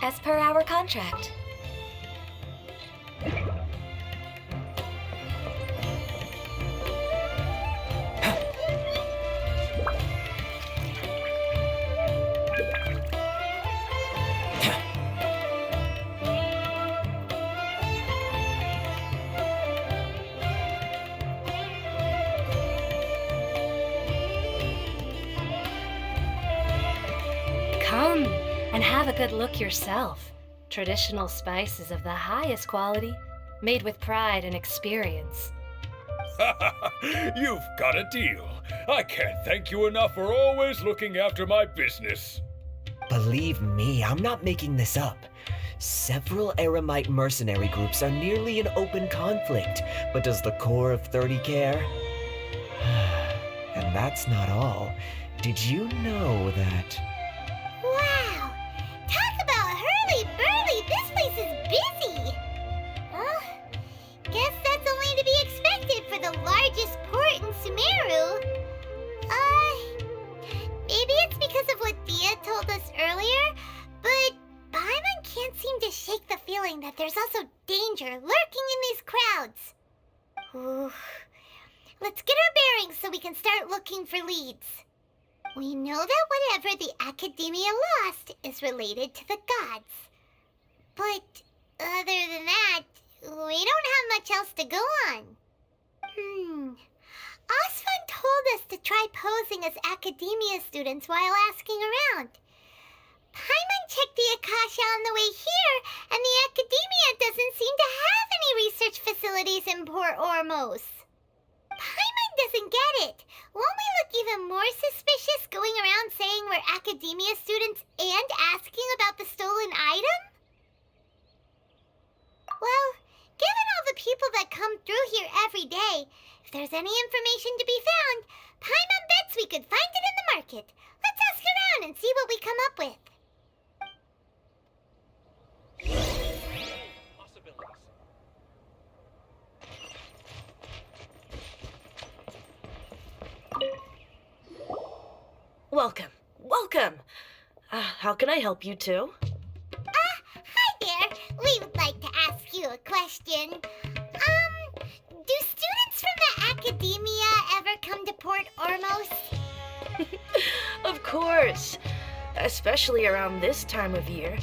as per our contract. Come and have a good look yourself. Traditional spices of the highest quality, made with pride and experience. You've got a deal. I can't thank you enough for always looking after my business. Believe me, I'm not making this up. Several Eremite mercenary groups are nearly in open conflict, but does the core of 30 care? And that's not all. Did you know that... Wow! Talk about hurly-burly! This place is busy! Guess that's only to be expected for the largest port in Sumeru. Maybe it's because of what Dia told us earlier, but Paimon can't seem to shake the feeling that there's also danger lurking in these crowds. Ooh. Let's get our bearings so we can start looking for leads. We know that whatever the Academia lost is related to the gods. But other than that, we don't have much else to go on. Osvan told us to try posing as Academia students while asking around. Paimon checked the Akasha on the way here, and the Academia doesn't seem to have any research facilities in Port Ormos. Paimon doesn't get it. Won't we look even more suspicious going around saying we're Academia students and asking about the stolen item? Well, given all the people that come through here every day, if there's any information to be found, Paimon bets we could find it in the market. Let's ask around and see what we come up with. Welcome. How can I help you two? Hi there. We would like to ask you a question. Do students from the Academia ever come to Port Ormos? Of course. Especially around this time of year.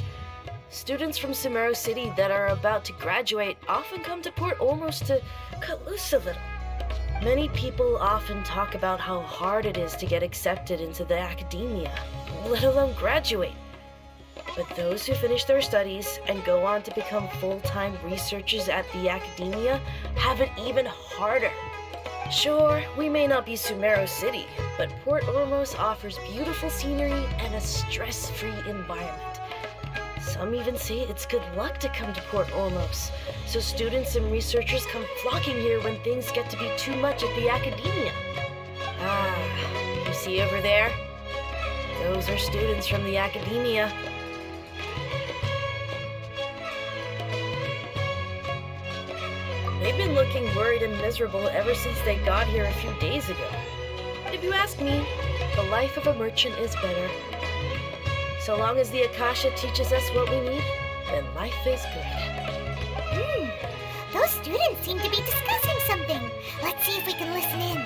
Students from Sumeru City that are about to graduate often come to Port Ormos to cut loose a little. Many people often talk about how hard it is to get accepted into the academia, let alone graduate. But those who finish their studies and go on to become full-time researchers at the academia have it even harder. Sure, we may not be Sumeru City, but Port Ormos offers beautiful scenery and a stress-free environment. Some even say it's good luck to come to Port Ormos, so students and researchers come flocking here when things get to be too much at the academia. You see over there? Those are students from the academia. They've been looking worried and miserable ever since they got here a few days ago. But if you ask me, the life of a merchant is better. So long as the Akasha teaches us what we need, then life is good. Those students seem to be discussing something. Let's see if we can listen in.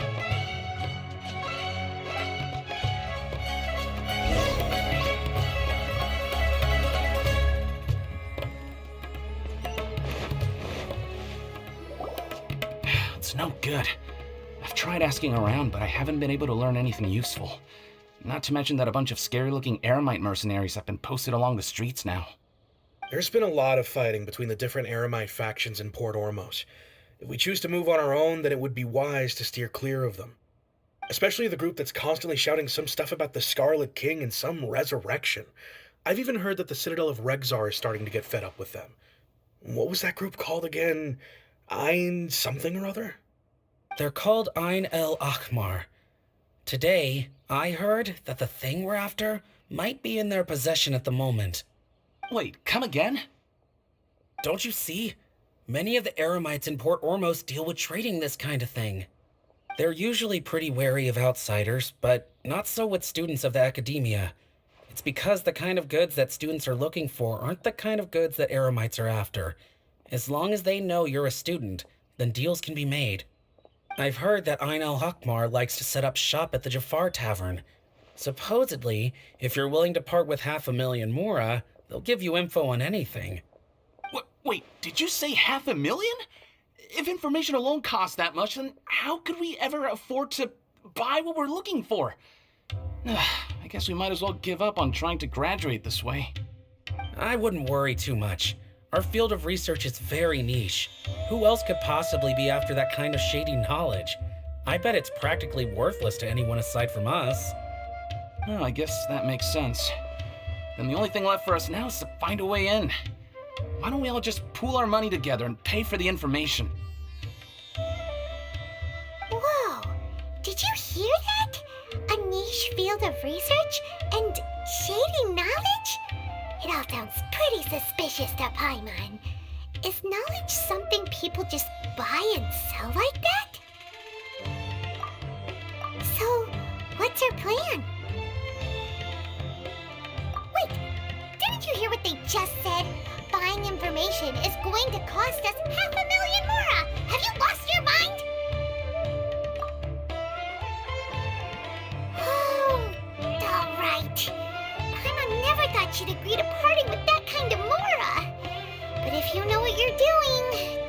It's no good. I've tried asking around, but I haven't been able to learn anything useful. Not to mention that a bunch of scary-looking Eremite mercenaries have been posted along the streets now. There's been a lot of fighting between the different Eremite factions in Port Ormos. If we choose to move on our own, then it would be wise to steer clear of them. Especially the group that's constantly shouting some stuff about the Scarlet King and some resurrection. I've even heard that the Citadel of Regzar is starting to get fed up with them. What was that group called again? Ein something or other? They're called Ein El Akhmar. Today, I heard that the thing we're after might be in their possession at the moment. Wait, come again? Don't you see? Many of the Eremites in Port Ormos deal with trading this kind of thing. They're usually pretty wary of outsiders, but not so with students of the academia. It's because the kind of goods that students are looking for aren't the kind of goods that eremites are after. As long as they know you're a student, then deals can be made. I've heard that Ain al-Hakmar likes to set up shop at the Jafar Tavern. Supposedly, if you're willing to part with 500,000 Mora, they'll give you info on anything. Wait, did you say 500,000? If information alone costs that much, then how could we ever afford to buy what we're looking for? I guess we might as well give up on trying to graduate this way. I wouldn't worry too much. Our field of research is very niche. Who else could possibly be after that kind of shady knowledge? I bet it's practically worthless to anyone aside from us. Well, I guess that makes sense. Then the only thing left for us now is to find a way in. Why don't we all just pool our money together and pay for the information? Whoa! Did you hear that? A niche field of research and shady knowledge? It all sounds pretty suspicious to Paimon. Is knowledge something people just buy and sell like that? So, what's her plan? Wait, didn't you hear what they just said? Buying information is going to cost us 500,000 Mora! Have you lost your mind? Oh, alright. Paimon never thought she'd agree to parting with that kind of Mora. But if you know what you're doing,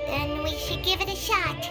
then we should give it a shot.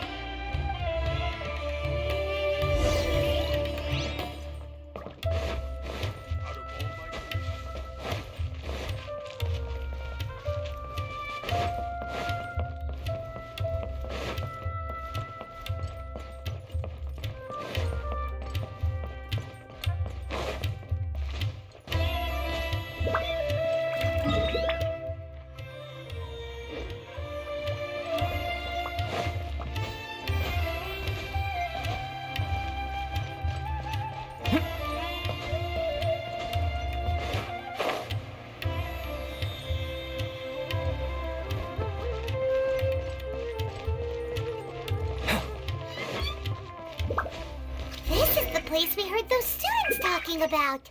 Place we heard those students talking about.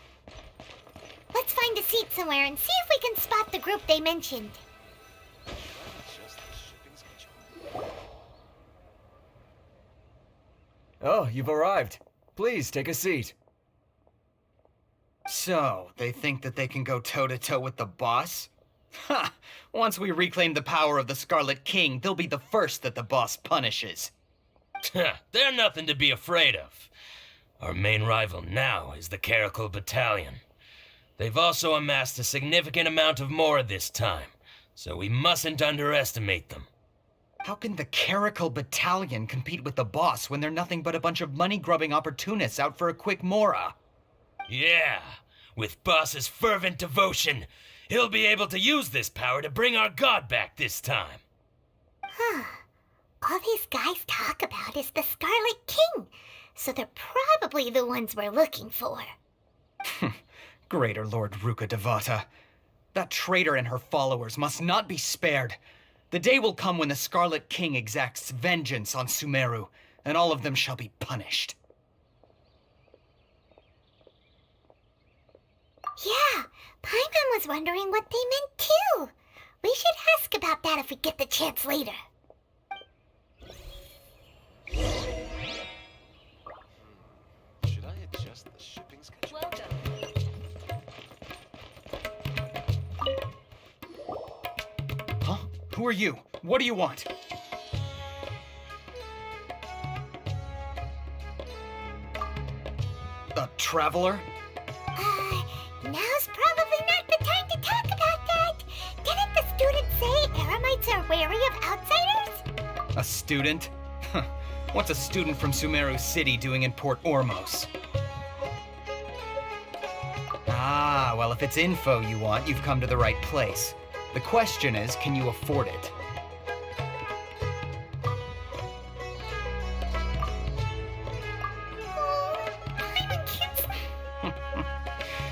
Let's find a seat somewhere and see if we can spot the group they mentioned. Oh, you've arrived. Please take a seat. So, they think that they can go toe-to-toe with the boss? Ha! Once we reclaim the power of the Scarlet King, they'll be the first that the boss punishes. They're nothing to be afraid of. Our main rival now is the Caracal Battalion. They've also amassed a significant amount of Mora this time, so we mustn't underestimate them. How can the Caracal Battalion compete with the boss when they're nothing but a bunch of money-grubbing opportunists out for a quick Mora? Yeah, with boss's fervent devotion, he'll be able to use this power to bring our god back this time. Huh. All these guys talk about is the Scarlet King, so they're probably the ones we're looking for. Greater Lord Ruka Devata. That traitor and her followers must not be spared. The day will come when the Scarlet King exacts vengeance on Sumeru, and all of them shall be punished. Yeah, Paimon was wondering what they meant too. We should ask about that if we get the chance later. Should I adjust the shipping schedule? Welcome. Huh? Who are you? What do you want? A traveler? Now's probably not the time to talk about that. Didn't the student say Eremites are wary of outsiders? A student? What's a student from Sumeru City doing in Port Ormos? Ah, well, if it's info you want, you've come to the right place. The question is, can you afford it?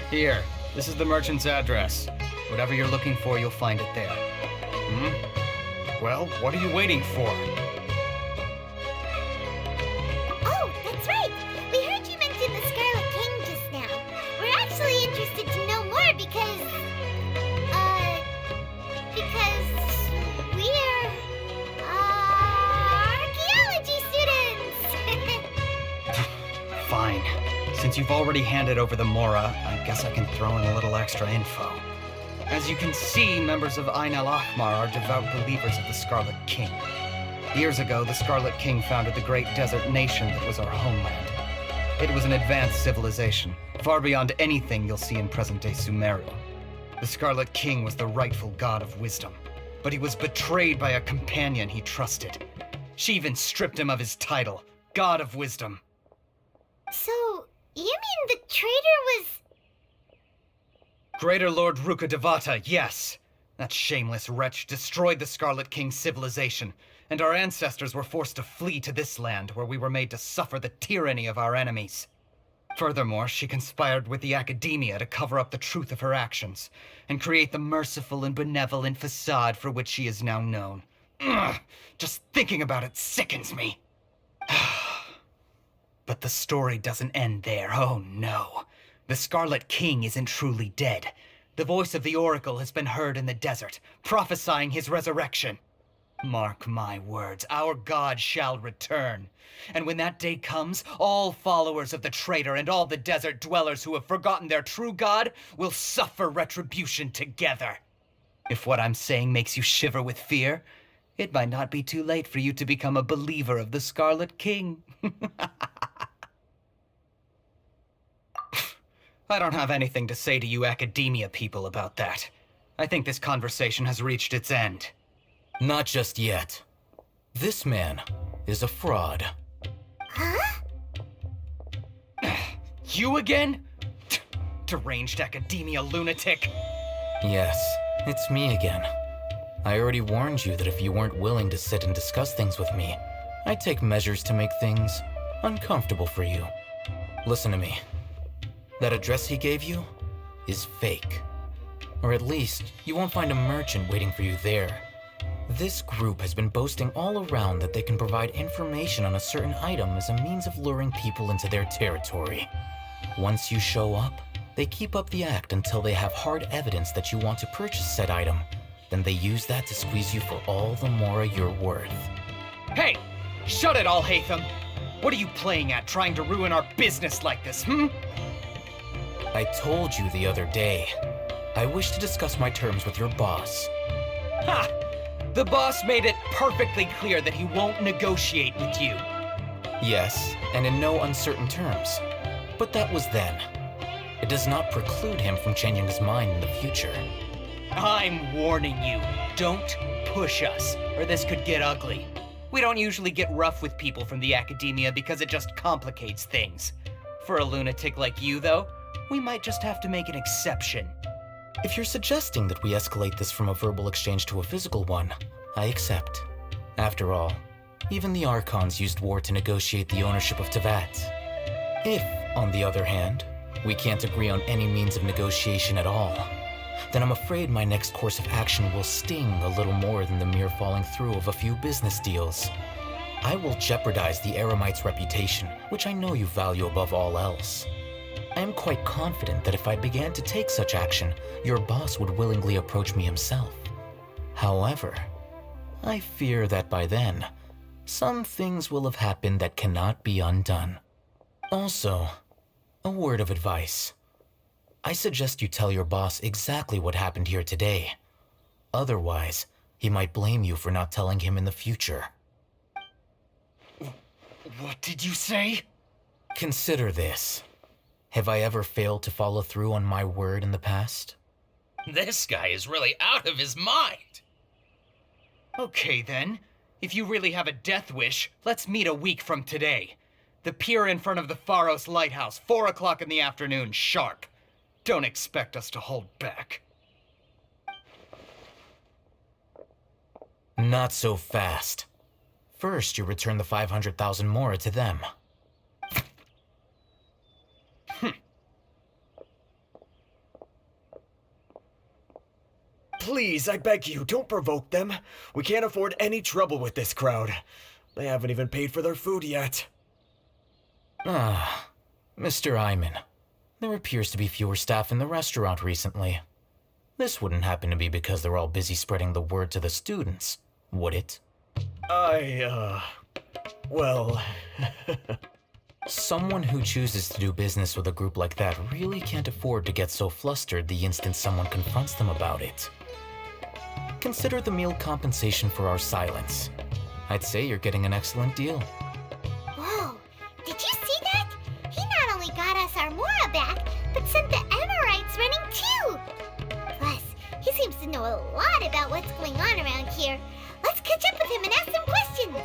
Here, this is the merchant's address. Whatever you're looking for, you'll find it there. Well, what are you waiting for? Oh, that's right. We heard you mention the Scarlet King just now. We're actually interested to know more here because we're archaeology students. Fine. Since you've already handed over the Mora, I guess I can throw in a little extra info. As you can see, members of Ain al-Ahmar are devout believers of the Scarlet King. Years ago, the Scarlet King founded the great desert nation that was our homeland. It was an advanced civilization, far beyond anything you'll see in present-day Sumeru. The Scarlet King was the rightful god of wisdom, but he was betrayed by a companion he trusted. She even stripped him of his title, God of Wisdom. So, you mean the traitor was... Greater Lord Rukkhadevata, yes. That shameless wretch destroyed the Scarlet King's civilization, and our ancestors were forced to flee to this land where we were made to suffer the tyranny of our enemies. Furthermore, she conspired with the Academia to cover up the truth of her actions, and create the merciful and benevolent facade for which she is now known. Ugh, just thinking about it sickens me. But the story doesn't end there, oh no. The Scarlet King isn't truly dead. The voice of the Oracle has been heard in the desert, prophesying his resurrection. Mark my words, our god shall return. And when that day comes, all followers of the traitor and all the desert dwellers who have forgotten their true god will suffer retribution together. If what I'm saying makes you shiver with fear, it might not be too late for you to become a believer of the Scarlet King. I don't have anything to say to you Academia people about that. I think this conversation has reached its end. Not just yet. This man is a fraud. Huh? You again? Deranged Academia lunatic. Yes, it's me again. I already warned you that if you weren't willing to sit and discuss things with me, I'd take measures to make things uncomfortable for you. Listen to me. That address he gave you is fake. Or at least, you won't find a merchant waiting for you there. This group has been boasting all around that they can provide information on a certain item as a means of luring people into their territory. Once you show up, they keep up the act until they have hard evidence that you want to purchase said item. Then they use that to squeeze you for all the more you're worth. Hey! Shut it all, Hatham! What are you playing at, trying to ruin our business like this, I told you the other day. I wish to discuss my terms with your boss. Ha! The boss made it perfectly clear that he won't negotiate with you. Yes, and in no uncertain terms. But that was then. It does not preclude him from changing his mind in the future. I'm warning you, don't push us, or this could get ugly. We don't usually get rough with people from the Academia because it just complicates things. For a lunatic like you, though, we might just have to make an exception. If you're suggesting that we escalate this from a verbal exchange to a physical one, I accept. After all, even the Archons used war to negotiate the ownership of Teyvat. If, on the other hand, we can't agree on any means of negotiation at all, then I'm afraid my next course of action will sting a little more than the mere falling through of a few business deals. I will jeopardize the Eremite's reputation, which I know you value above all else. I am quite confident that if I began to take such action, your boss would willingly approach me himself. However, I fear that by then, some things will have happened that cannot be undone. Also, a word of advice. I suggest you tell your boss exactly what happened here today. Otherwise, he might blame you for not telling him in the future. What did you say? Consider this. Have I ever failed to follow through on my word in the past? This guy is really out of his mind. Okay then. If you really have a death wish, let's meet a week from today. The pier in front of the Pharos Lighthouse, 4 o'clock in the afternoon, sharp. Don't expect us to hold back. Not so fast. First, you return the 500,000 Mora to them. Please, I beg you, don't provoke them. We can't afford any trouble with this crowd. They haven't even paid for their food yet. Ah, Mr. Iman. There appears to be fewer staff in the restaurant recently. This wouldn't happen to be because they're all busy spreading the word to the students, would it? Well... Someone who chooses to do business with a group like that really can't afford to get so flustered the instant someone confronts them about it. Consider the meal compensation for our silence. I'd say you're getting an excellent deal. Whoa, did you see that? He not only got us our Mora back, but sent the Emirites running too. Plus, he seems to know a lot about what's going on around here. Let's catch up with him and ask some questions.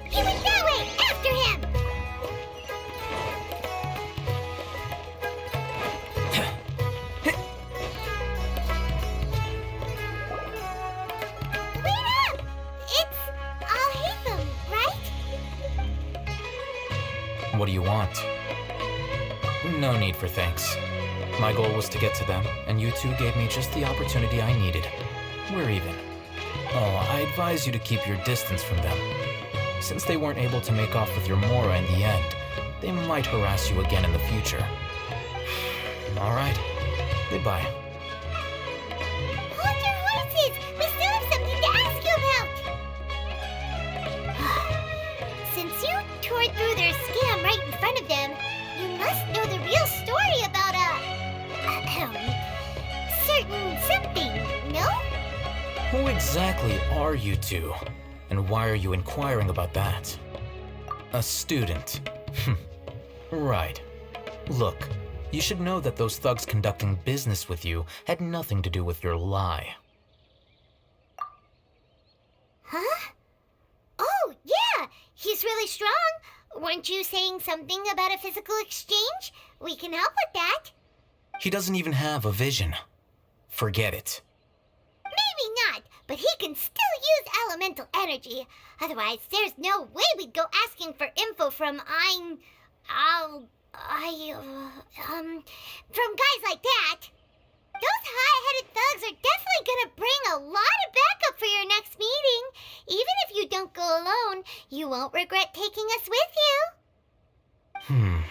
He went that way! After him! Wait up! It's Al-Haytham, right? What do you want? No need for thanks. My goal was to get to them, and you two gave me just the opportunity I needed. We're even. Oh, I advise you to keep your distance from them. Since they weren't able to make off with your Mora in the end, they might harass you again in the future. All right. Goodbye. Hold your horses! We still have something to ask you about! Since you tore through their scam right in front of them, you must know the real story about certain something, no? Who exactly are you two? And why are you inquiring about that? A student. Right. Look, you should know that those thugs conducting business with you had nothing to do with your lie. Huh? Oh, yeah! He's really strong! Weren't you saying something about a physical exchange? We can help with that. He doesn't even have a vision. Forget it. Maybe not, but he can still use elemental energy. Otherwise, there's no way we'd go asking for info from from guys like that. Those high-headed thugs are definitely gonna bring a lot of backup for your next meeting. Even if you don't go alone, you won't regret taking us with you.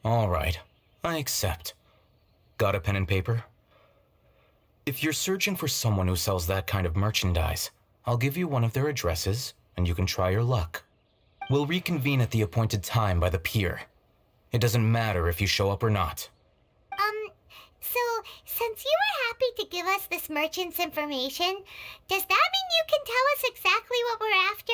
All right, I accept. Got a pen and paper? If you're searching for someone who sells that kind of merchandise, I'll give you one of their addresses, and you can try your luck. We'll reconvene at the appointed time by the pier. It doesn't matter if you show up or not. So, since you were happy to give us this merchant's information, does that mean you can tell us exactly what we're after?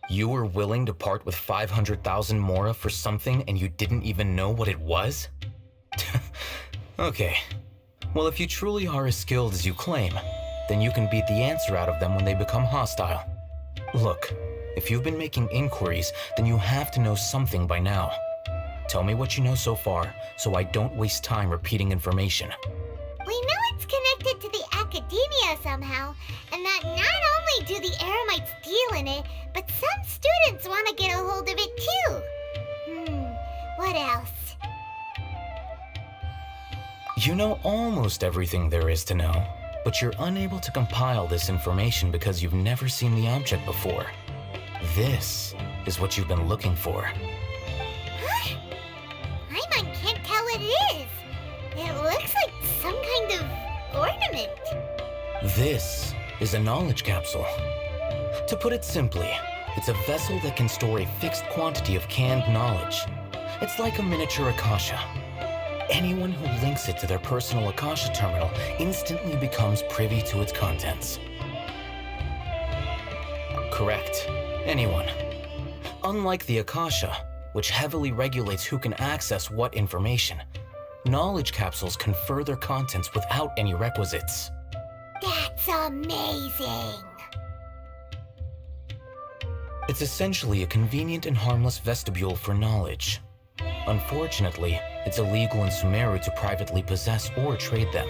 You were willing to part with 500,000 Mora for something and you didn't even know what it was? Okay. Well, if you truly are as skilled as you claim, then you can beat the answer out of them when they become hostile. Look, if you've been making inquiries, then you have to know something by now. Tell me what you know so far, so I don't waste time repeating information. We know it's connected to the academia somehow, and that not only do the Eremites deal in it, but some students want to get a hold of it too. What else? You know almost everything there is to know, but you're unable to compile this information because you've never seen the object before. This is what you've been looking for. Huh? Paimon can't tell what it is. It looks like some kind of ornament. This is a knowledge capsule. To put it simply, it's a vessel that can store a fixed quantity of canned knowledge. It's like a miniature Akasha. Anyone who links it to their personal Akasha terminal instantly becomes privy to its contents. Correct. Anyone. Unlike the Akasha, which heavily regulates who can access what information, knowledge capsules confer their contents without any requisites. That's amazing. It's essentially a convenient and harmless vestibule for knowledge. Unfortunately, it's illegal in Sumeru to privately possess or trade them.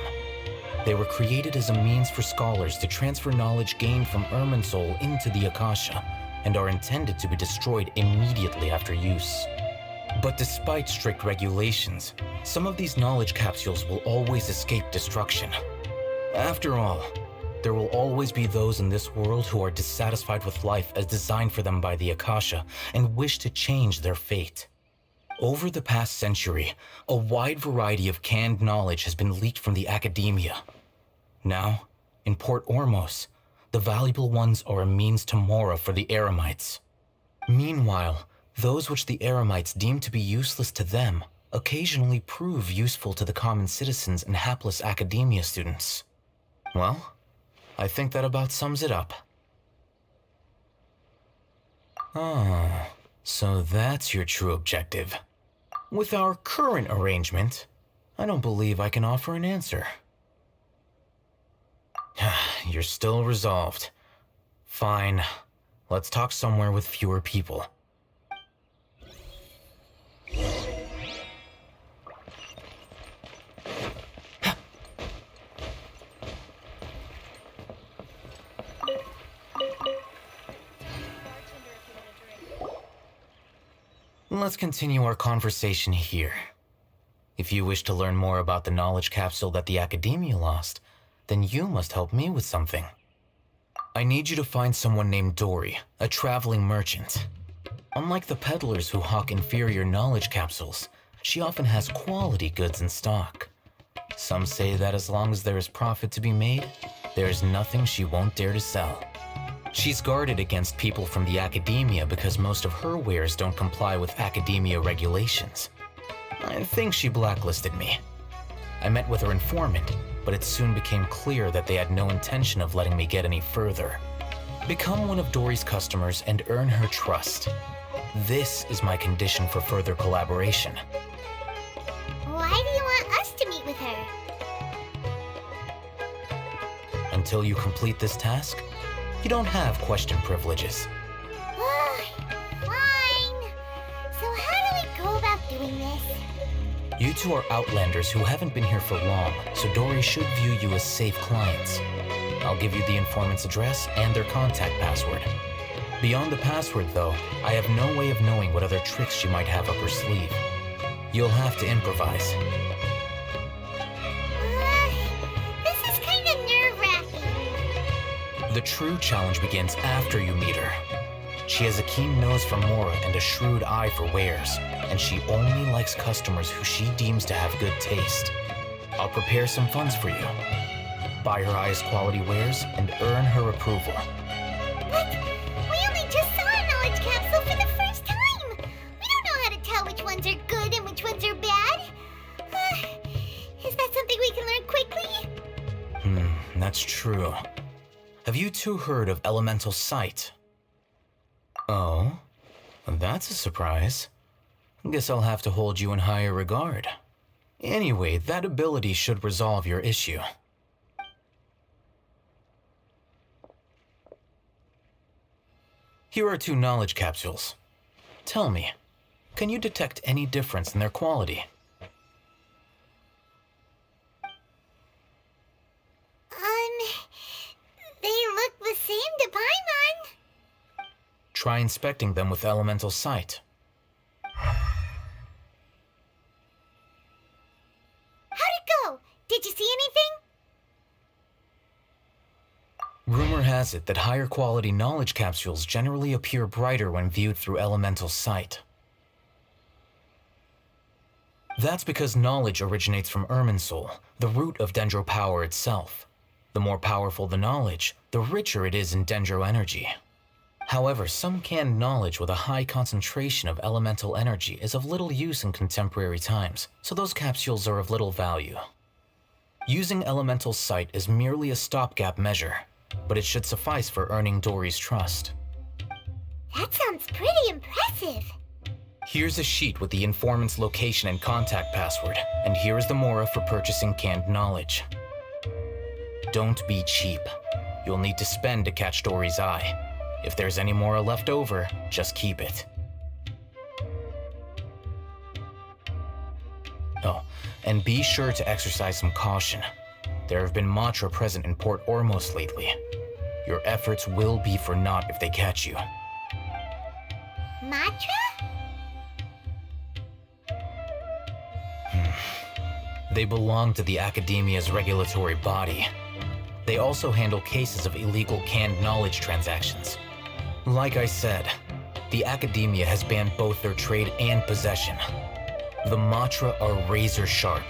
They were created as a means for scholars to transfer knowledge gained from Irminsul into the Akasha, and are intended to be destroyed immediately after use. But despite strict regulations, some of these knowledge capsules will always escape destruction. After all, there will always be those in this world who are dissatisfied with life as designed for them by the Akasha and wish to change their fate. Over the past century, a wide variety of canned knowledge has been leaked from the academia. Now, in Port Ormos, the valuable ones are a means to Mora for the Eremites. Meanwhile, those which the Eremites deem to be useless to them occasionally prove useful to the common citizens and hapless academia students. Well, I think that about sums it up. Ah, so that's your true objective. With our current arrangement, I don't believe I can offer an answer. You're still resolved. Fine. Let's talk somewhere with fewer people. Let's continue our conversation here. If you wish to learn more about the knowledge capsule that the Academia lost, then you must help me with something. I need you to find someone named Dory, a traveling merchant. Unlike the peddlers who hawk inferior knowledge capsules, she often has quality goods in stock. Some say that as long as there is profit to be made, there is nothing she won't dare to sell. She's guarded against people from the Academia because most of her wares don't comply with Academia regulations. I think she blacklisted me. I met with her informant, but it soon became clear that they had no intention of letting me get any further. Become one of Dory's customers and earn her trust. This is my condition for further collaboration. Why do you want us to meet with her? Until you complete this task, you don't have question privileges. Fine. So how do we go about doing this? You two are outlanders who haven't been here for long, so Dory should view you as safe clients. I'll give you the informant's address and their contact password. Beyond the password, though, I have no way of knowing what other tricks she might have up her sleeve. You'll have to improvise. This is kind of nerve-wracking. The true challenge begins after you meet her. She has a keen nose for Mora and a shrewd eye for wares, and she only likes customers who she deems to have good taste. I'll prepare some funds for you. Buy her highest quality wares and earn her approval. But we only just saw a knowledge capsule for the first time. We don't know how to tell which ones are good and which ones are bad. Is that something we can learn quickly? That's true. Have you two heard of elemental sight? Oh, that's a surprise. Guess I'll have to hold you in higher regard. Anyway, that ability should resolve your issue. Here are 2 knowledge capsules. Tell me, can you detect any difference in their quality? They look the same to Paimon. Try inspecting them with elemental sight. How'd it go? Did you see anything? Rumor has it that higher quality knowledge capsules generally appear brighter when viewed through elemental sight. That's because knowledge originates from Irminsul, the root of Dendro power itself. The more powerful the knowledge, the richer it is in Dendro energy. However, some canned knowledge with a high concentration of elemental energy is of little use in contemporary times, so those capsules are of little value. Using elemental sight is merely a stopgap measure, but it should suffice for earning Dory's trust. That sounds pretty impressive. Here's a sheet with the informant's location and contact password, and here is the Mora for purchasing canned knowledge. Don't be cheap. You'll need to spend to catch Dory's eye. If there's any Mora left over, just keep it. Oh, and be sure to exercise some caution. There have been Matra present in Port Ormos lately. Your efforts will be for naught if they catch you. Matra? They belong to the Academia's regulatory body. They also handle cases of illegal canned knowledge transactions. Like I said, the academia has banned both their trade and possession. The Matra are razor sharp.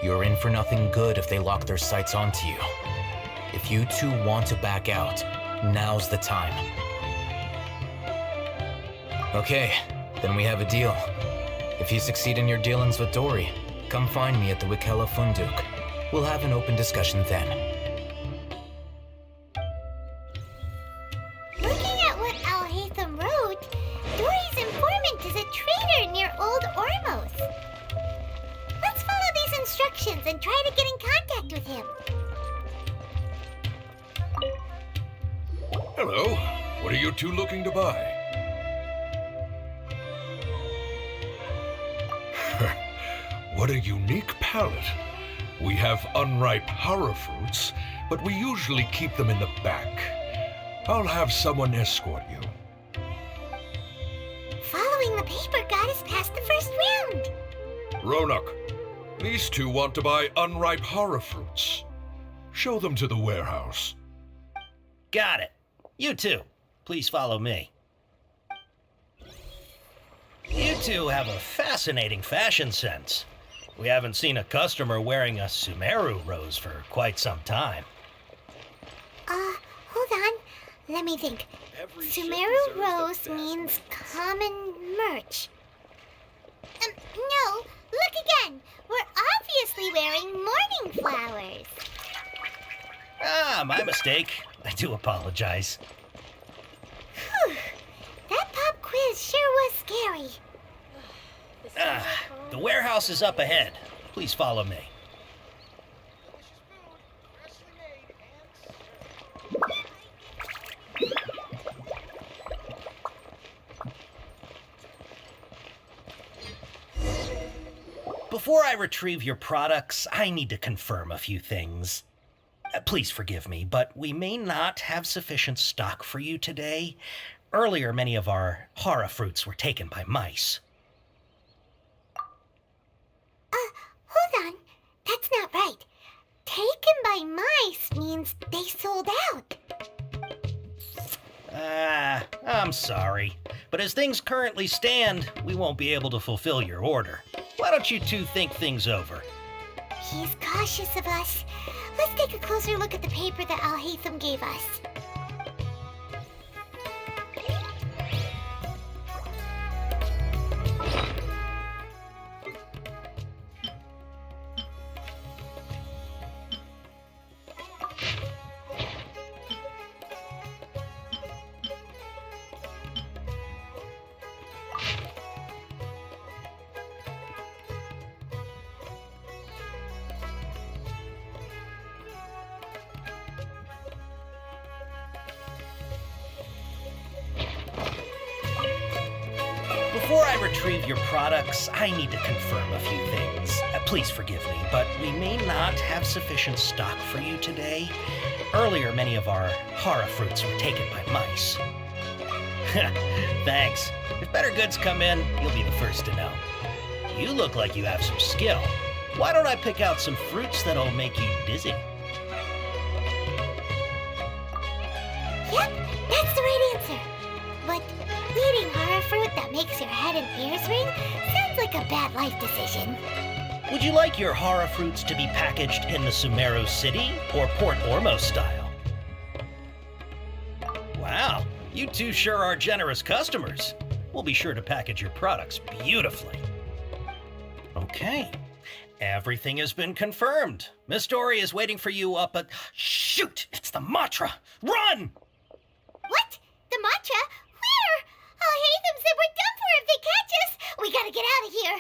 You're in for nothing good if they lock their sights onto you. If you two want to back out, now's the time. Okay, then we have a deal. If you succeed in your dealings with Dory, come find me at the Wikela Funduk. We'll have an open discussion then. Looking at what Al-Haytham wrote, Dory's informant is a traitor near Old Ormos. Let's follow these instructions and try to get in contact with him. Hello. What are you two looking to buy? What a unique palate. We have unripe horror fruits, but we usually keep them in the back. I'll have someone escort you. Following the paper got us past the first round. Ronak, these two want to buy unripe horror fruits. Show them to the warehouse. Got it. You two, please follow me. You two have a fascinating fashion sense. We haven't seen a customer wearing a Sumeru rose for quite some time. Hold on. Let me think. Sumeru rose means common merch. No, look again. We're obviously wearing morning flowers. Ah, my mistake. I do apologize. Whew. That pop quiz sure was scary. The warehouse is up ahead. Please follow me. Before I retrieve your products, I need to confirm a few things. Please forgive me, but we may not have sufficient stock for you today. Earlier, many of our hara fruits were taken by mice. Hold on. That's not right. Taken by mice means they sold out. I'm sorry. But as things currently stand, we won't be able to fulfill your order. Why don't you two think things over? He's cautious of us. Let's take a closer look at the paper that Al-Haytham gave us. Before I retrieve your products, I need to confirm a few things. Please forgive me, but we may not have sufficient stock for you today. Earlier, many of our hara fruits were taken by mice. Thanks. If better goods come in, you'll be the first to know. You look like you have some skill. Why don't I pick out some fruits that'll make you dizzy? Yep, that's the right answer. But eating hara fruit that makes your head and ears ring sounds like a bad life decision. Would you like your hara fruits to be packaged in the Sumeru City or Port Ormos style? Wow, you two sure are generous customers. We'll be sure to package your products beautifully. Okay, everything has been confirmed. Miss Dory is waiting for you up at... Shoot, it's the Matra! Run! What? The Matra? Where? Al-Haytham said we're done for if they catch us. We gotta get out of here.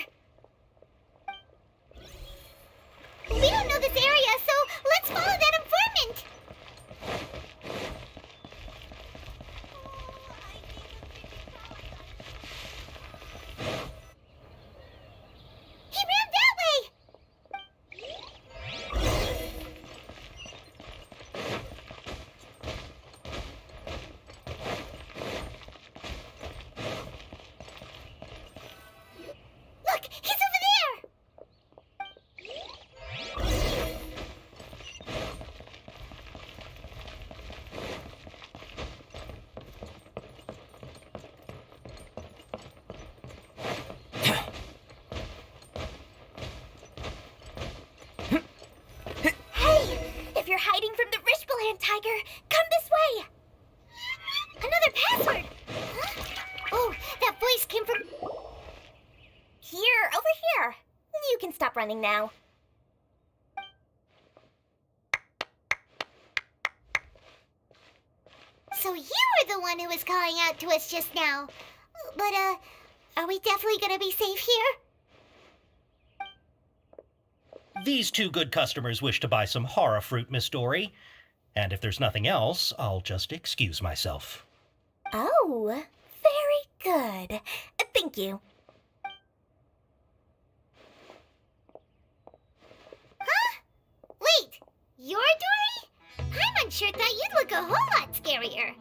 We don't know this area, so let's follow that informant. He ran that way. running now. So you were the one who was calling out to us just now. But, are we definitely gonna be safe here? These two good customers wish to buy some horror fruit, Miss Dory. And if there's nothing else, I'll just excuse myself. Oh, very good. Thank you. Huh? Wait, you're Dory? Paimon sure thought you'd look a whole lot scarier.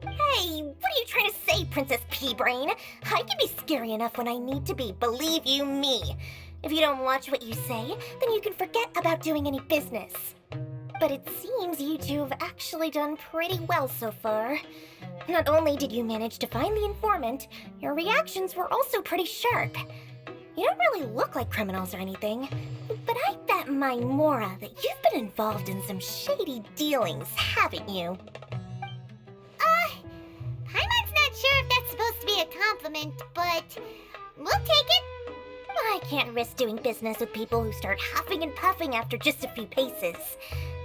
Hey, what are you trying to say, Princess Pea-Brain? I can be scary enough when I need to be, believe you me. If you don't watch what you say, then you can forget about doing any business. But it seems you two have actually done pretty well so far. Not only did you manage to find the informant, your reactions were also pretty sharp. You don't really look like criminals or anything, but I bet my Mora that you've been involved in some shady dealings, haven't you? Paimon's not sure if that's supposed to be a compliment, but we'll take it. I can't risk doing business with people who start huffing and puffing after just a few paces.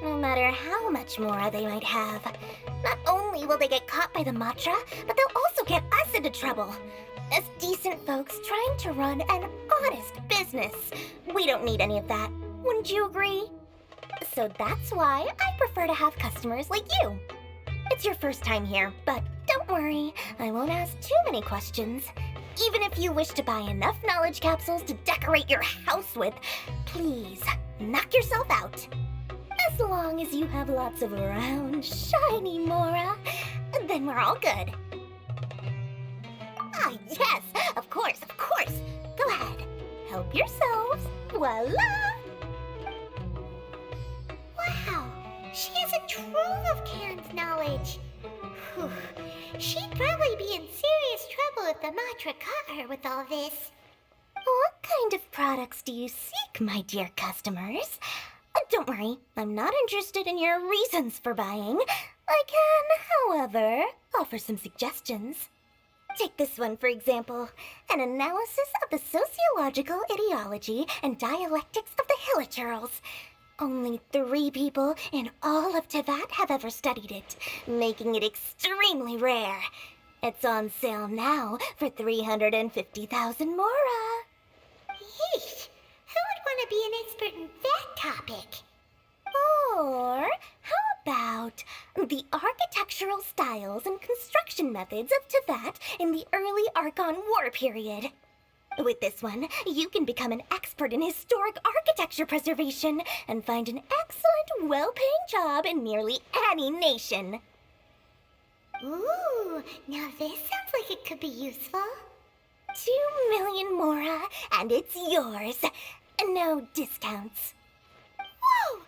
No matter how much Mora they might have. Not only will they get caught by the Matra, but they'll also get us into trouble. As decent folks trying to run an honest business. We don't need any of that. Wouldn't you agree? So that's why I prefer to have customers like you. It's your first time here, but don't worry, I won't ask too many questions. Even if you wish to buy enough knowledge capsules to decorate your house with, please, knock yourself out. As long as you have lots of round, shiny Mora, then we're all good. Ah, yes, of course, of course. Go ahead, help yourselves. Voila! Wow, she has a trove of canned knowledge. Whew. She'd probably be in serious trouble if the Matra caught her with all this. What kind of products do you seek, my dear customers? Don't worry, I'm not interested in your reasons for buying. I can, however, offer some suggestions. Take this one, for example. An analysis of the sociological ideology and dialectics of the Hilichurls. Only 3 people in all of Teyvat have ever studied it, making it extremely rare. It's on sale now for 350,000 Mora. Yeesh, who would want to be an expert in that topic? Or how about the architectural styles and construction methods of Teyvat in the early Archon War period? With this one, you can become an expert in historic architecture preservation and find an excellent, well-paying job in nearly any nation. Ooh, now this sounds like it could be useful. 2 million Mora, and it's yours. No discounts. Whoa,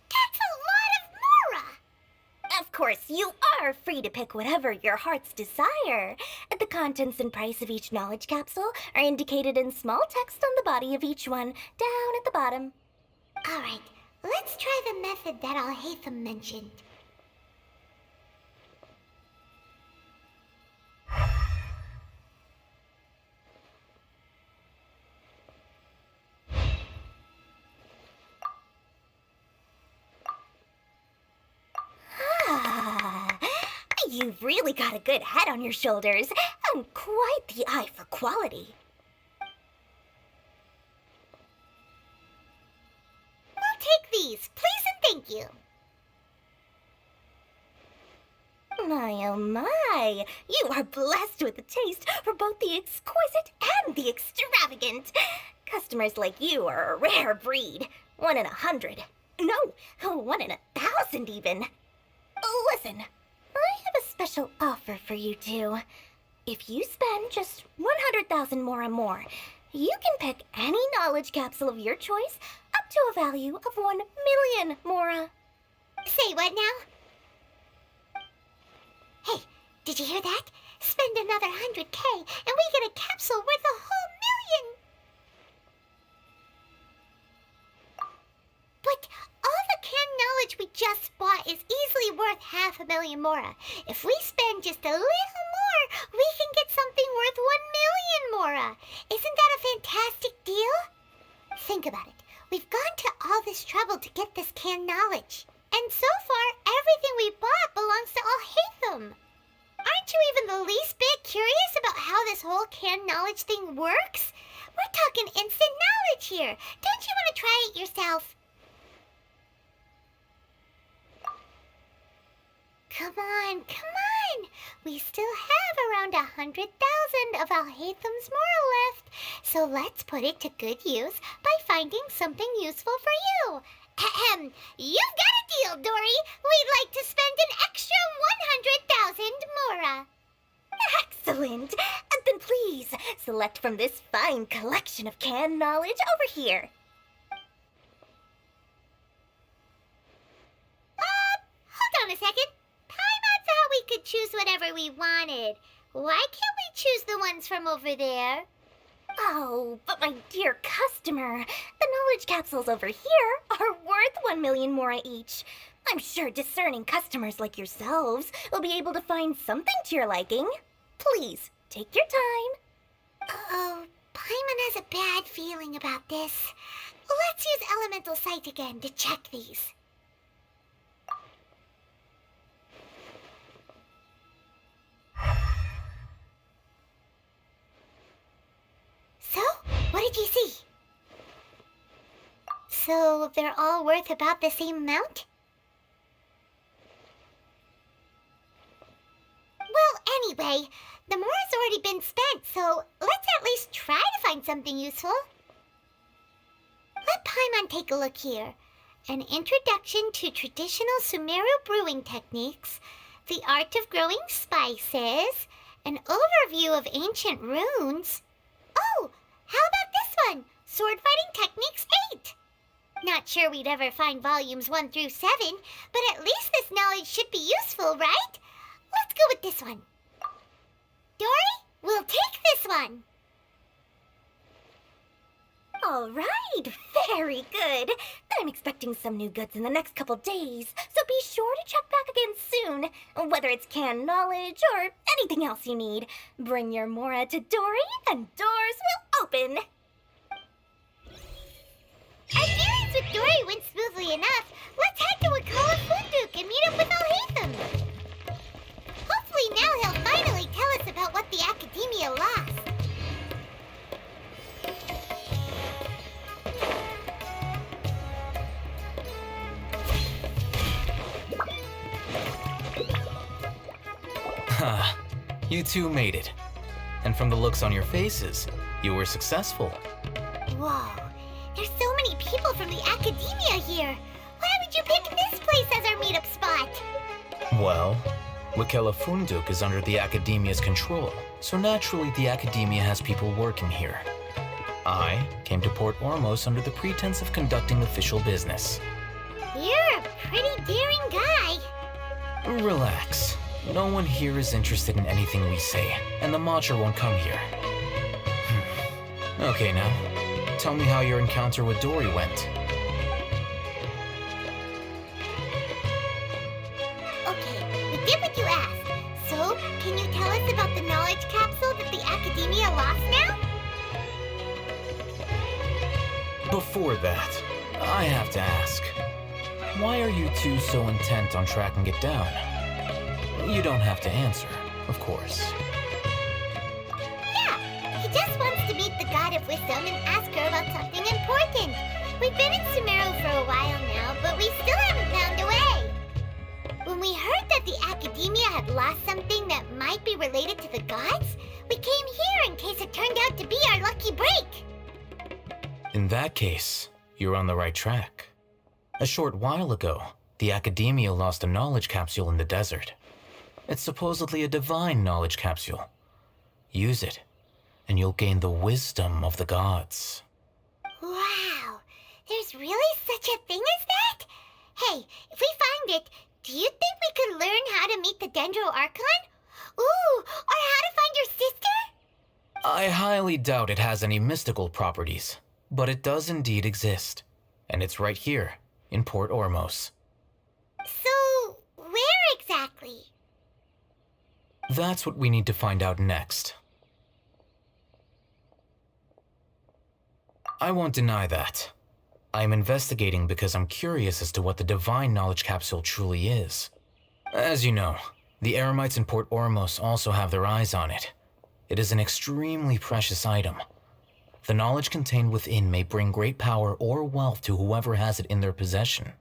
that's a lot of Mora! Of course, you are free to pick whatever your heart's desire. The contents and price of each knowledge capsule are indicated in small text on the body of each one, down at the bottom. Alright, let's try the method that Alhaitham mentioned. You've really got a good head on your shoulders, and quite the eye for quality. We'll take these, please and thank you. My, oh my, you are blessed with a taste for both the exquisite and the extravagant. Customers like you are a rare breed, 1 in 100. No, 1 in 1,000 even. Listen. I have a special offer for you two. If you spend just 100,000 Mora more, you can pick any knowledge capsule of your choice up to a value of 1 million Mora. Say what now? Hey, did you hear that? Spend another 100K and we get a capsule worth a whole million! But all the canned knowledge we just bought is easily worth 500,000 Mora. If we spend just a little more, we can get something worth 1 million Mora. Isn't that a fantastic deal? Think about it. We've gone to all this trouble to get this canned knowledge. And so far, everything we bought belongs to Alhaitham. Aren't you even the least bit curious about how this whole canned knowledge thing works? We're talking instant knowledge here. Don't you want to try it yourself? Come on, come on. We still have around 100,000 of Alhaitham's Mora left. So let's put it to good use by finding something useful for you. Ahem. You've got a deal, Dory. We'd like to spend an extra 100,000 Mora. Excellent! Then please, select from this fine collection of canned knowledge over here. Hold on a second. Paimon thought we could choose whatever we wanted. Why can't we choose the ones from over there? Oh, but my dear customer, the knowledge capsules over here are worth 1 million Mora each. I'm sure discerning customers like yourselves will be able to find something to your liking. Please, take your time. Oh, Paimon has a bad feeling about this. Let's use Elemental Sight again to check these. So, what did you see? So, they're all worth about the same amount? Well, anyway, the Mora's already been spent, so let's at least try to find something useful. Let Paimon take a look here. An introduction to traditional Sumeru brewing techniques, the art of growing spices, an overview of ancient runes. Oh, how about this one? Sword Fighting Techniques 8. Not sure we'd ever find volumes 1 through 7, but at least this knowledge should be useful, right? Let's go with this one. Dory, we'll take this one. All right, very good. I'm expecting some new goods in the next couple days, so be sure to check back again soon. Whether it's canned knowledge or anything else you need, bring your Mora to Dory and doors will open. Our dealings with Dory went smoothly enough. Let's head to Wakala Funduk and meet up with Alhaitham. Hopefully now he'll finally tell us about what the Academia lost. You two made it. And from the looks on your faces, you were successful. Whoa, there's so many people from the Academia here. Why would you pick this place as our meetup spot? Well, Wakela Funduk is under the Academia's control, so naturally the Academia has people working here. I came to Port Ormos under the pretense of conducting official business. You're a pretty daring guy. Relax. No one here is interested in anything we say, and the Matra won't come here. Okay now, tell me how your encounter with Dory went. Okay, we did what you asked. So, can you tell us about the knowledge capsule that the Academia lost now? Before that, I have to ask, why are you two so intent on tracking it down? You don't have to answer, of course. Yeah, he just wants to meet the God of Wisdom and ask her about something important. We've been in Sumeru for a while now, but we still haven't found a way. When we heard that the Academia had lost something that might be related to the gods, we came here in case it turned out to be our lucky break. In that case, you're on the right track. A short while ago, the Academia lost a knowledge capsule in the desert. It's supposedly a divine knowledge capsule. Use it, and you'll gain the wisdom of the gods. Wow, there's really such a thing as that? Hey, if we find it, do you think we could learn how to meet the Dendro Archon? Ooh, or how to find your sister? I highly doubt it has any mystical properties, but it does indeed exist. And it's right here, in Port Ormos. So, where exactly? That's what we need to find out next. I won't deny that. I am investigating because I'm curious as to what the Divine Knowledge Capsule truly is. As you know, the Eremites in Port Ormos also have their eyes on it. It is an extremely precious item. The knowledge contained within may bring great power or wealth to whoever has it in their possession.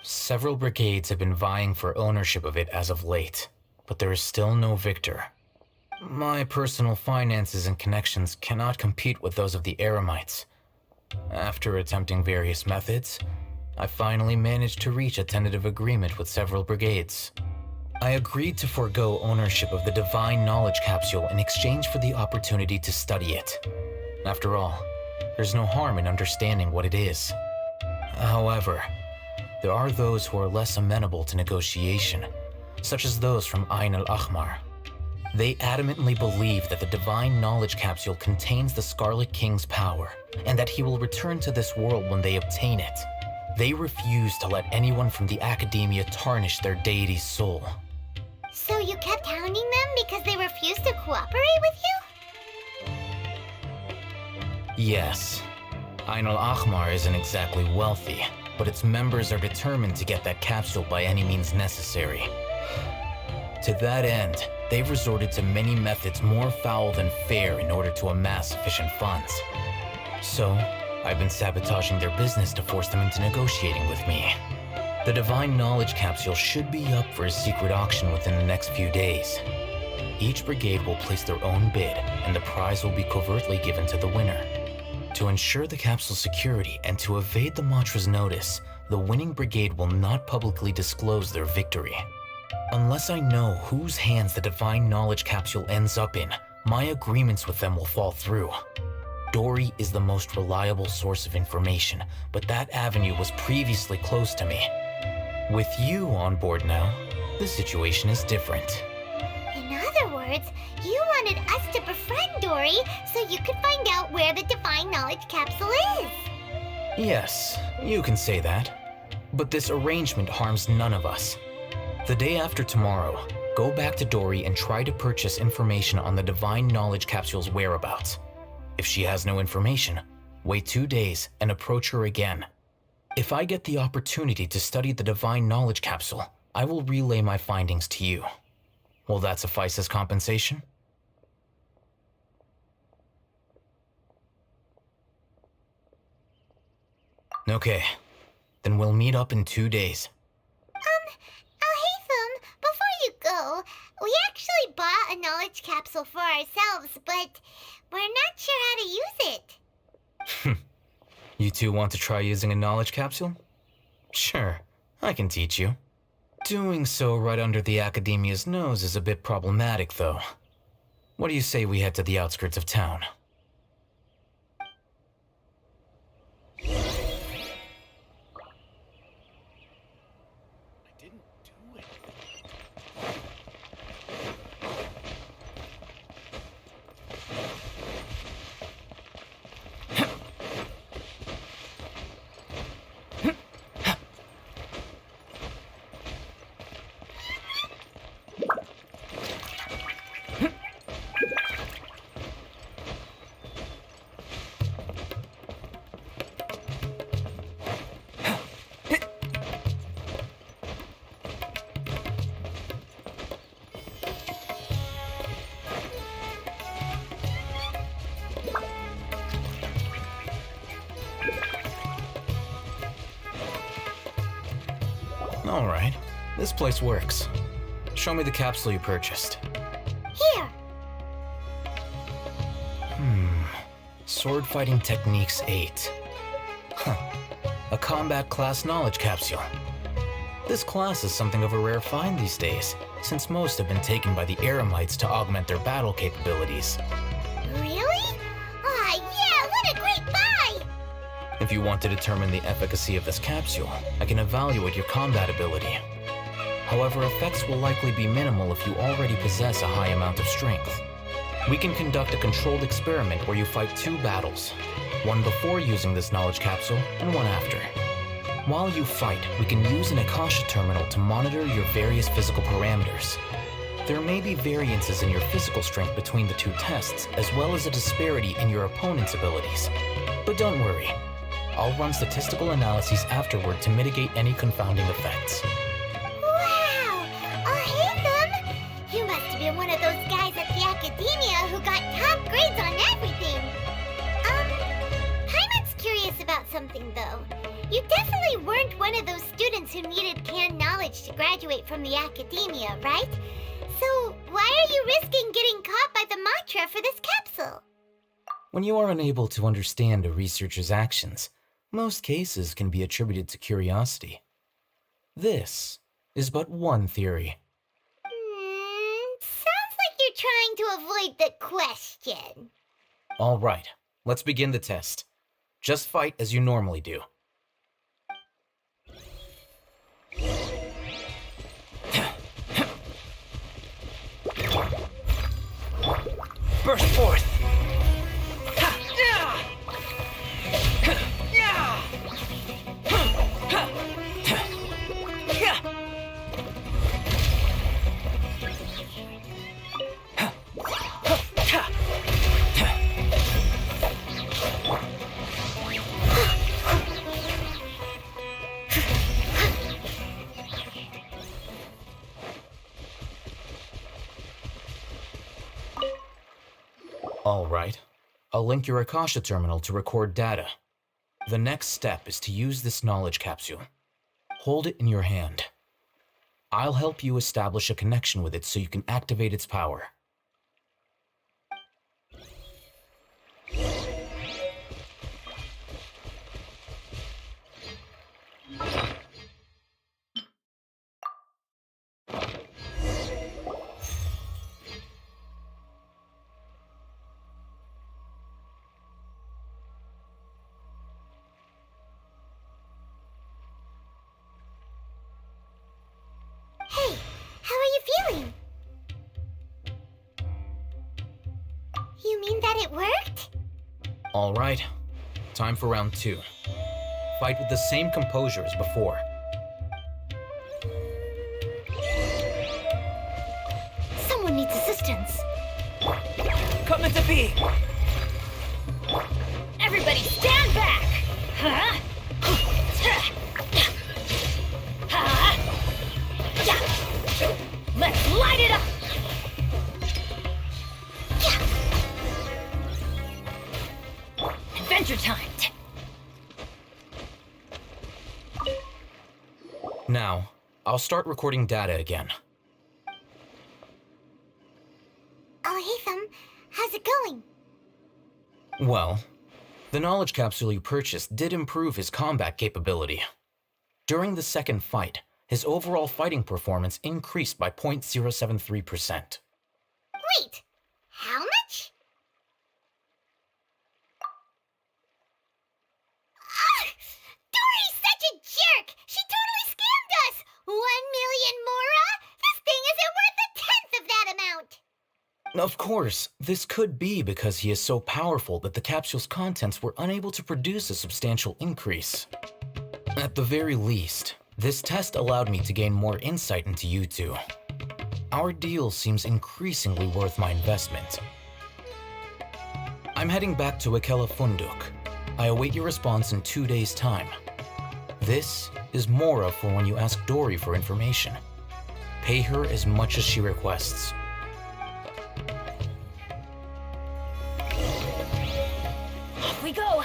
Several brigades have been vying for ownership of it as of late, but there is still no victor. My personal finances and connections cannot compete with those of the Eremites. After attempting various methods, I finally managed to reach a tentative agreement with several brigades. I agreed to forego ownership of the Divine Knowledge Capsule in exchange for the opportunity to study it. After all, there's no harm in understanding what it is. However, there are those who are less amenable to negotiation, such as those from Ain al-Ahmar. They adamantly believe that the Divine Knowledge Capsule contains the Scarlet King's power, and that he will return to this world when they obtain it. They refuse to let anyone from the Academia tarnish their deity's soul. So you kept hounding them because they refused to cooperate with you? Yes. Ain al-Ahmar isn't exactly wealthy, but its members are determined to get that capsule by any means necessary. To that end, they've resorted to many methods more foul than fair in order to amass sufficient funds. So, I've been sabotaging their business to force them into negotiating with me. The Divine Knowledge Capsule should be up for a secret auction within the next few days. Each brigade will place their own bid, and the prize will be covertly given to the winner. To ensure the capsule's security and to evade the Matra's notice, the winning brigade will not publicly disclose their victory. Unless I know whose hands the Divine Knowledge Capsule ends up in, my agreements with them will fall through. Dory is the most reliable source of information, but that avenue was previously closed to me. With you on board now, the situation is different. In other words, you wanted us to befriend Dory so you could find out where the Divine Knowledge Capsule is. Yes, you can say that. But this arrangement harms none of us. The day after tomorrow, go back to Dory and try to purchase information on the Divine Knowledge Capsule's whereabouts. If she has no information, wait 2 days and approach her again. If I get the opportunity to study the Divine Knowledge Capsule, I will relay my findings to you. Will that suffice as compensation? Okay, then we'll meet up in 2 days. Alhaitham, before you go, we actually bought a knowledge capsule for ourselves, but we're not sure how to use it. You two want to try using a knowledge capsule? Sure, I can teach you. Doing so right under the Academia's nose is a bit problematic, though. What do you say we head to the outskirts of town? All right, this place works. Show me the capsule you purchased. Here. Sword Fighting Techniques 8. Huh. A combat class knowledge capsule. This class is something of a rare find these days, since most have been taken by the Eremites to augment their battle capabilities. Really? Ah, yeah, what a great buy! If you want to determine the efficacy of this capsule, I can evaluate your combat ability. However, effects will likely be minimal if you already possess a high amount of strength. We can conduct a controlled experiment where you fight 2 battles, one before using this knowledge capsule and one after. While you fight, we can use an Akasha terminal to monitor your various physical parameters. There may be variances in your physical strength between the two tests, as well as a disparity in your opponent's abilities. But don't worry, I'll run statistical analyses afterward to mitigate any confounding effects. Wow! Ahitham! You must have been one of those guys at the academia who got top grades on everything. Paimon's curious about something though. You definitely weren't one of those students who needed canned knowledge to graduate from the academia, right? So why are you risking getting caught by the mantra for this capsule? When you are unable to understand a researcher's actions, most cases can be attributed to curiosity. This is but one theory. Sounds like you're trying to avoid the question. All right, let's begin the test. Just fight as you normally do. Burst forth! All right, I'll link your Akasha terminal to record data. The next step is to use this knowledge capsule. Hold it in your hand. I'll help you establish a connection with it so you can activate its power. Hey, how are you feeling? You mean that it worked? All right, time for round 2. Fight with the same composure as before. Someone needs assistance. Coming to be! Everybody stand back! Huh? Let's light it up! Adventure time! Now, I'll start recording data again. Ahitham, how's it going? Well, the knowledge capsule you purchased did improve his combat capability. During the second fight, his overall fighting performance increased by 0.073%. Wait, how much? Dory's such a jerk! She totally scammed us! 1 million mora? This thing isn't worth a tenth of that amount! Of course, this could be because he is so powerful that the capsule's contents were unable to produce a substantial increase. At the very least, this test allowed me to gain more insight into you two. Our deal seems increasingly worth my investment. I'm heading back to Akela Funduk. I await your response in 2 days' time. This is Mora for when you ask Dory for information. Pay her as much as she requests. Off we go!